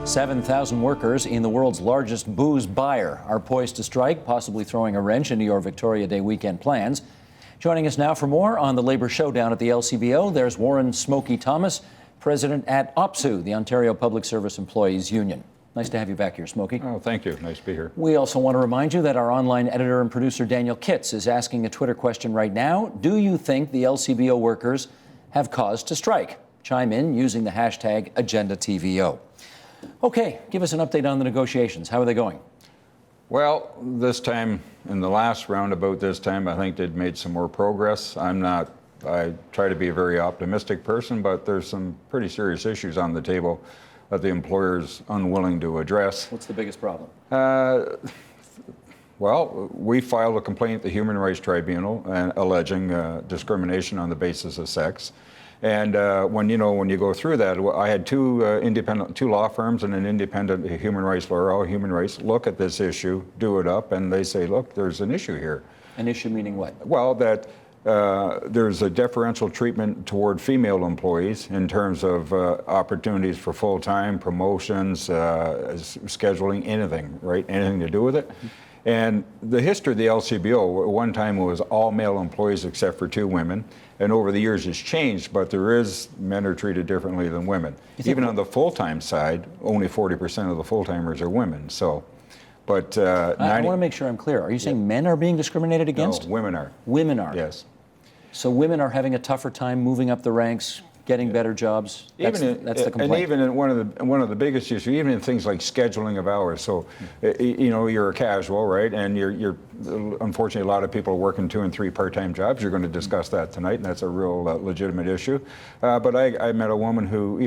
7,000 workers in the world's largest booze buyer are poised to strike, possibly throwing a wrench into your Victoria Day weekend plans. Joining us now for more on the labor showdown at the LCBO, there's Warren Smokey Thomas, president at OPSEU, the Ontario Public Service Employees Union. Nice to have you back here, Smokey. Oh, thank you. Nice to be here. We also want to remind you that our online editor and producer, Daniel Kitts, is asking a Twitter question right now. Do you think the LCBO workers have cause to strike? Chime in using the hashtag AgendaTVO. Okay, give us an update on the negotiations. How are they going? Well, this time, in the last round about this time, I think they'd made some more progress. I try to be a very optimistic person, but there's some pretty serious issues on the table that the employer's unwilling to address. What's the biggest problem? Well, we filed a complaint at the Human Rights Tribunal alleging discrimination on the basis of sex. And when you go through that, I had two law firms and an independent human rights lawyer, all human rights, look at this issue, do it up, and they say, look, there's an issue here. An issue meaning what? Well, that there's a deferential treatment toward female employees in terms of opportunities for full-time, promotions, scheduling, anything, right? Anything to do with it. And the history of the LCBO, at one time it was all male employees except for 2 women. And over the years it's changed, but men are treated differently than women. Even on the full-time side, only 40% of the full-timers are women. So, but I want to make sure I'm clear. Are you saying men are being discriminated against? No, women are. Women are? Yes. So women are having a tougher time moving up the ranks, getting better jobs? That's the complaint. And even in one of the biggest issues, even in things like scheduling of hours. So, you're a casual, right? And you're unfortunately, a lot of people are working 2 and 3 part-time jobs. You're going to discuss that tonight, and that's a real legitimate issue. But I met a woman who,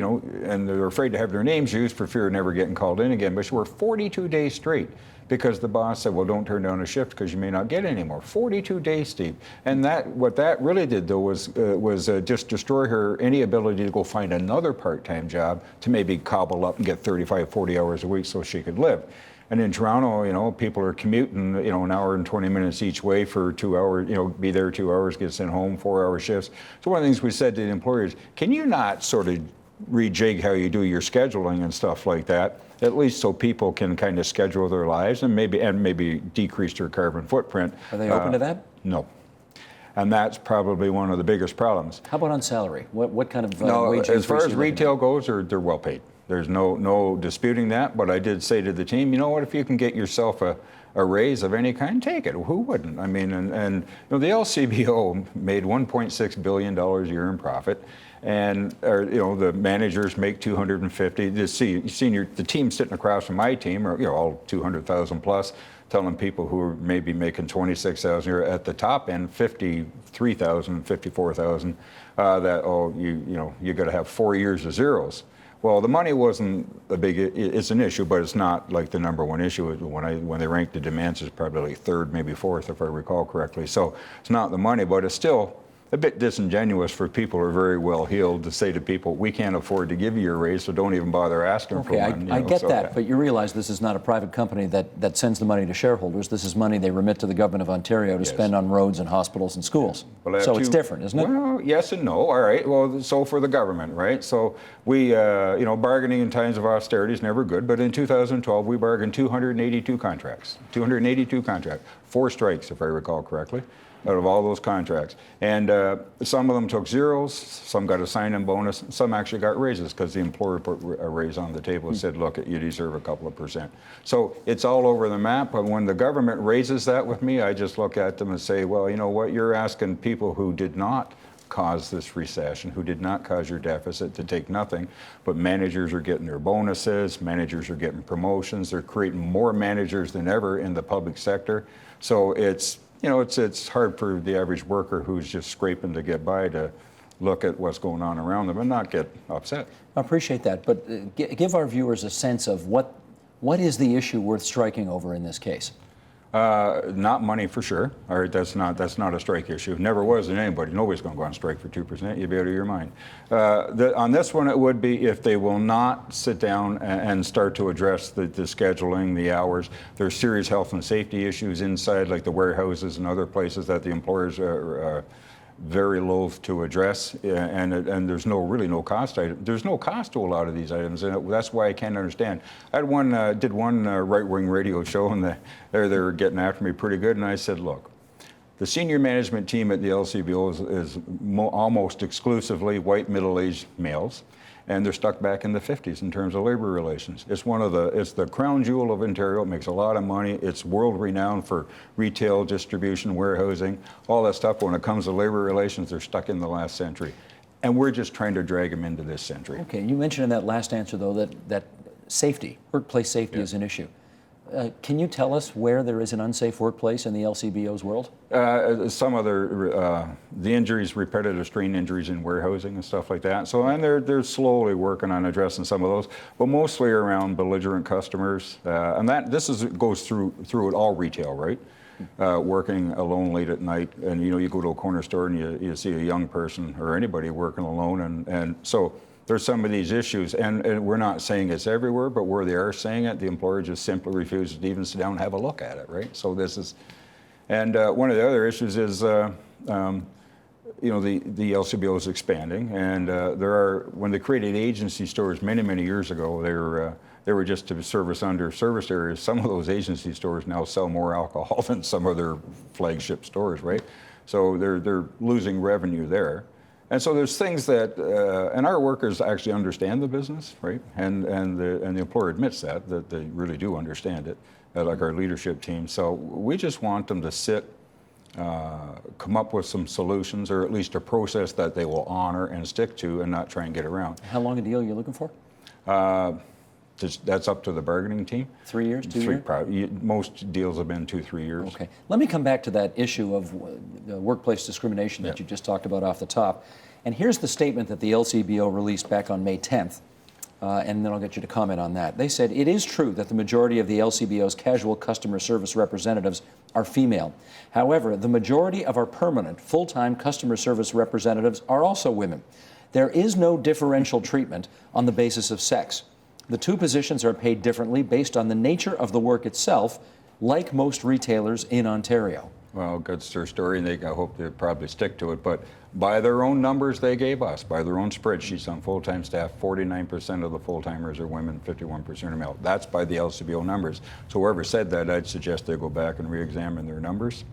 and they're afraid to have their names used for fear of never getting called in again, but she worked 42 days straight because the boss said, well, don't turn down a shift because you may not get any more. 42 days, Steve. And what that really did, though, was just destroy her any ability to go find another part-time job to maybe cobble up and get 35, 40 hours a week so she could live. And in Toronto, people are commuting, an hour and 20 minutes each way for 2 hours, be there 2 hours, get sent home, 4-hour shifts. So one of the things we said to the employers, can you not sort of rejig how you do your scheduling and stuff like that, at least so people can kind of schedule their lives and maybe decrease their carbon footprint. Are they open to that? No. And that's probably one of the biggest problems. How about on salary? What kind of wage increase? As far as retail goes, they're well paid. There's no disputing that, but I did say to the team, you know what, if you can get yourself a raise of any kind, take it. Who wouldn't? I mean, and the LCBO made $1.6 billion a year in profit. And the managers make 250. The team sitting across from my team are all 200,000 plus, telling people who are maybe making 26,000 a year at the top end, 53,000, 54,000, that you got to have 4 years of zeros. Well, the money wasn't it's an issue, but it's not like the number one issue. When they ranked the demands, it's probably like 3rd, maybe 4th, if I recall correctly. So it's not the money, but it's still a bit disingenuous for people who are very well heeled to say to people, we can't afford to give you a raise, so don't even bother asking for one. I get that, but you realize this is not a private company that sends the money to shareholders. This is money they remit to the government of Ontario to spend on roads and hospitals and schools. So it's different, isn't it? Well, yes and no. All right. Well, so for the government, right? So we, bargaining in times of austerity is never good, but in 2012, we bargained 282 contracts. 282 contracts. 4 strikes, if I recall correctly, out of all those contracts. And some of them took zeros, some got a sign-in bonus, some actually got raises because the employer put a raise on the table and said, look, you deserve a couple of percent. So it's all over the map, but when the government raises that with me, I just look at them and say, well, you know what, you're asking people who did not cause this recession, who did not cause your deficit, to take nothing, but managers are getting their bonuses, managers are getting promotions, they're creating more managers than ever in the public sector. So it's hard for the average worker who's just scraping to get by to look at what's going on around them and not get upset. I appreciate that, but give our viewers a sense of what is the issue worth striking over in this case? Not money for sure. All right, that's not a strike issue. Never was in anybody. Nobody's going to go on strike for 2%. You'd be out of your mind. On this one, it would be if they will not sit down and start to address the scheduling, the hours. There's serious health and safety issues inside, like the warehouses and other places that the employers very loath to address, and there's really no cost item. There's no cost to a lot of these items, and that's why I can't understand. I had did one right-wing radio show, and they were getting after me pretty good, and I said, look, the senior management team at the LCBO is almost exclusively white middle-aged males, and they're stuck back in the 50s in terms of labor relations. It's the crown jewel of Ontario. It makes a lot of money. It's world-renowned for retail, distribution, warehousing, all that stuff. But when it comes to labor relations, they're stuck in the last century. And we're just trying to drag them into this century. Okay, you mentioned in that last answer, though, that safety, workplace safety is an issue. Can you tell us where there is an unsafe workplace in the LCBO's world? Some other, the injuries, repetitive strain injuries in warehousing and stuff like that. So, and they're slowly working on addressing some of those, but mostly around belligerent customers. And goes through it all retail, right? Working alone late at night, and you go to a corner store and you see a young person or anybody working alone, and so there's some of these issues, and we're not saying it's everywhere, but where they are saying it, the employer just simply refuses to even sit down and have a look at it, right? So this is, and one of the other issues is, the LCBO is expanding, and when they created agency stores many years ago, they were just to service underserviced areas. Some of those agency stores now sell more alcohol than some of their flagship stores, right? So they're losing revenue there. And so there's things that, and our workers actually understand the business, right? And the employer admits that they really do understand it, like our leadership team. So we just want them to sit, come up with some solutions, or at least a process that they will honor and stick to and not try and get around. How long a deal are you looking for? That's up to the bargaining team. 3 years, 2 years? Most deals have been 2-3 years. Okay. Let me come back to that issue of the workplace discrimination that you just talked about off the top. And here's the statement that the LCBO released back on May 10th, and then I'll get you to comment on that. They said, it is true that the majority of the LCBO's casual customer service representatives are female. However, the majority of our permanent, full-time customer service representatives are also women. There is no differential treatment on the basis of sex. The two positions are paid differently based on the nature of the work itself, like most retailers in Ontario. Well, that's their story, and I hope they probably stick to it. But by their own numbers they gave us, by their own spreadsheets on full-time staff, 49% of the full-timers are women, 51% are male. That's by the LCBO numbers. So whoever said that, I'd suggest they go back and re-examine their numbers.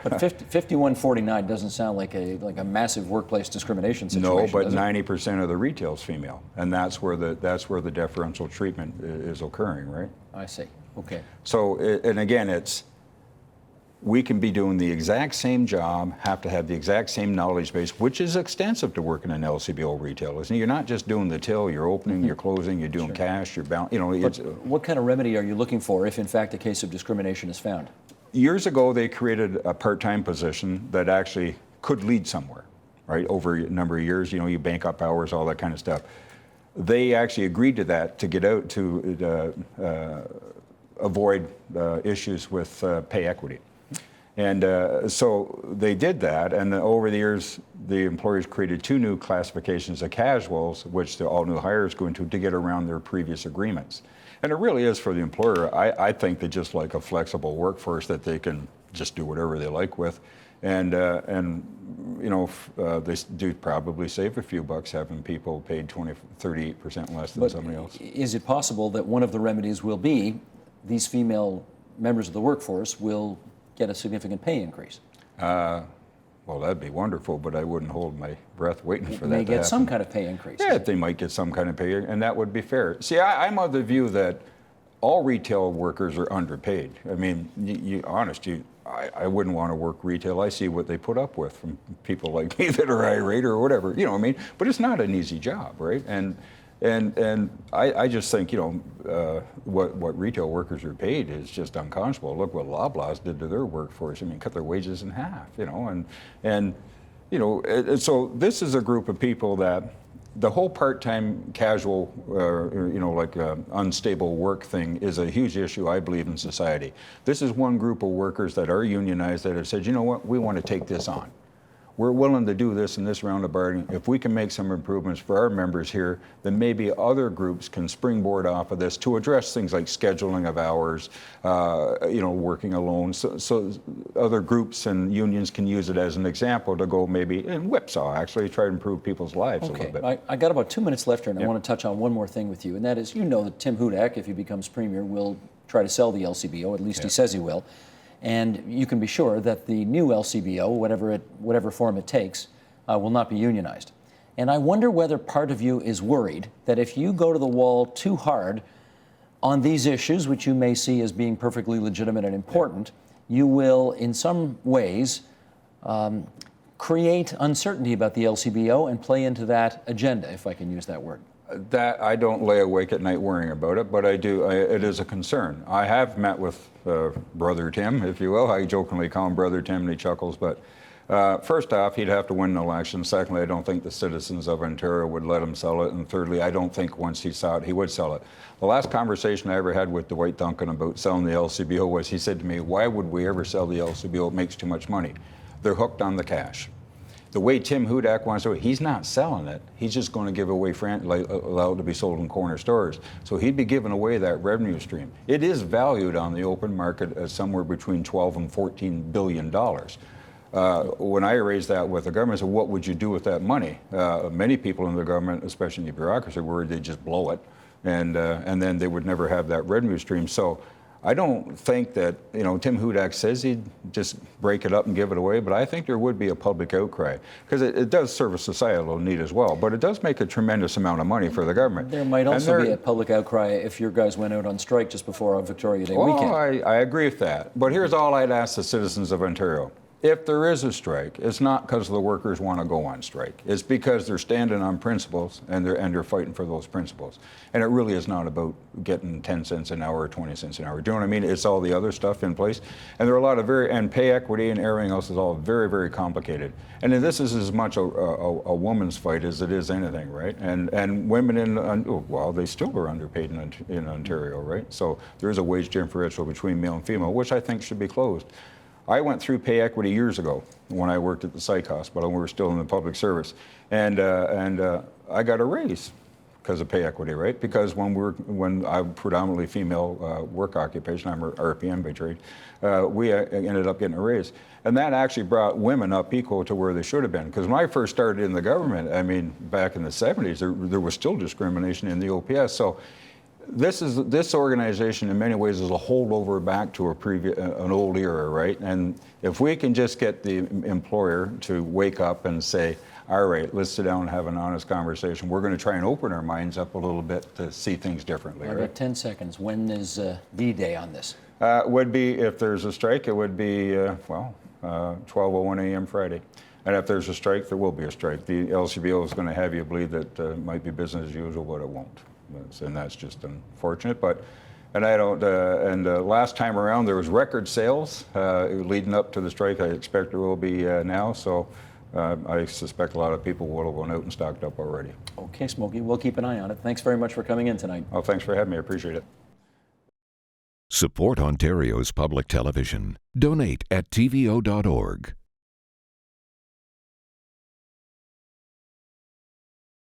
But 51-49 doesn't sound like a massive workplace discrimination situation. No, but 90% of the retail is female, and that's where the differential treatment is occurring, right? I see. Okay. So, and again, we can be doing the exact same job, have to have the exact same knowledge base, which is extensive to work in an LCBO retail. You're not just doing the till, you're opening, you're closing, you're doing cash, you're bound. What kind of remedy are you looking for if, in fact, a case of discrimination is found? Years ago, they created a part-time position that actually could lead somewhere, right? Over a number of years, you bank up hours, all that kind of stuff. They actually agreed to that to get out to avoid issues with pay equity. And so they did that, and over the years, the employers created 2 new classifications of casuals, which the all new hires go into to get around their previous agreements. And it really is for the employer. I think they just like a flexible workforce that they can just do whatever they like with. And they do probably save a few bucks having people paid 38% less than somebody else. Is it possible that one of the remedies will be these female members of the workforce will get a significant pay increase? Well, that'd be wonderful, but I wouldn't hold my breath waiting for that to happen. They get some kind of pay increase. Yeah, they might get some kind of pay, and that would be fair. See, I'm of the view that all retail workers are underpaid. I mean, I wouldn't want to work retail. I see what they put up with from people like me that are irate or whatever, you know what I mean? But it's not an easy job, right? And I just think, what retail workers are paid is just unconscionable. Look what Loblaws did to their workforce. I mean, cut their wages in half, and so this is a group of people that the whole part-time casual, unstable work thing is a huge issue, I believe, in society. This is one group of workers that are unionized that have said, you know what, we want to take this on. we're willing to do this in this round of bargaining. If we can make some improvements for our members here, then maybe other groups can springboard off of this to address things like scheduling of hours, working alone. So other groups and unions can use it as an example to go maybe in whipsaw, actually try to improve people's lives a little bit. I got about 2 minutes left here, and I want to touch on one more thing with you, and that is, that Tim Hudak, if he becomes premier, will try to sell the LCBO. At least he says he will. And you can be sure that the new LCBO, whatever form it takes, will not be unionized. And I wonder whether part of you is worried that if you go to the wall too hard on these issues, which you may see as being perfectly legitimate and important, you will, in some ways, create uncertainty about the LCBO and play into that agenda, if I can use that word. That I don't lay awake at night worrying about it, but I do. It is a concern. I have met with Brother Tim, if you will. I jokingly call him Brother Tim, and he chuckles. But first off, he'd have to win an election. Secondly, I don't think the citizens of Ontario would let him sell it. And thirdly, I don't think once he saw it, he would sell it. The last conversation I ever had with Dwight Duncan about selling the LCBO was, he said to me, "Why would we ever sell the LCBO? It makes too much money." They're hooked on the cash. The way Tim Hudak wants to do it, he's not selling it. He's just going to give away, allow it to be sold in corner stores. So he'd be giving away that revenue stream. It is valued on the open market at somewhere between $12 and $14 billion. When I raised that with the government, I said, what would you do with that money? Many people in the government, especially in the bureaucracy, were worried they'd just blow it, and then they would never have that revenue stream. So I don't think that, Tim Hudak says he'd just break it up and give it away, but I think there would be a public outcry, because it does serve a societal need as well, but it does make a tremendous amount of money for the government. There might also be a public outcry if your guys went out on strike just before Victoria Day weekend. I agree with that, but here's all I'd ask the citizens of Ontario. If there is a strike, it's not because the workers want to go on strike. It's because they're standing on principles and they're fighting for those principles. And it really is not about getting 10 cents an hour or 20 cents an hour. Do you know what I mean? It's all the other stuff in place. And there are a lot of and pay equity and everything else is all very, very complicated. And this is as much a woman's fight as it is anything, right? And women they still are underpaid in Ontario, right? So there is a wage differential between male and female, which I think should be closed. I went through pay equity years ago when I worked at the psych hospital and we were still in the public service. And I got a raise because of pay equity, right? Because when I'm predominantly female work occupation, I'm RPM by trade, we ended up getting a raise. And that actually brought women up equal to where they should have been. Because when I first started in the government, back in the 70s, there was still discrimination in the OPS. So this organization in many ways is a holdover back to an old era, right? And if we can just get the employer to wake up and say, all right, let's sit down and have an honest conversation. We're going to try and open our minds up a little bit to see things differently. I've got 10 seconds. When is D-Day on this? Would be, if there's a strike, it would be, 12:01 a.m. Friday. And if there's a strike, there will be a strike. The LCBO is going to have you believe that it might be business as usual, but it won't. And that's just unfortunate. Last time around there was record sales leading up to the strike. I expect there will be now. So I suspect a lot of people will have gone out and stocked up already. Okay, Smokey, we'll keep an eye on it. Thanks very much for coming in tonight. Oh, thanks for having me. I appreciate it. Support Ontario's public television. Donate at tvo.org.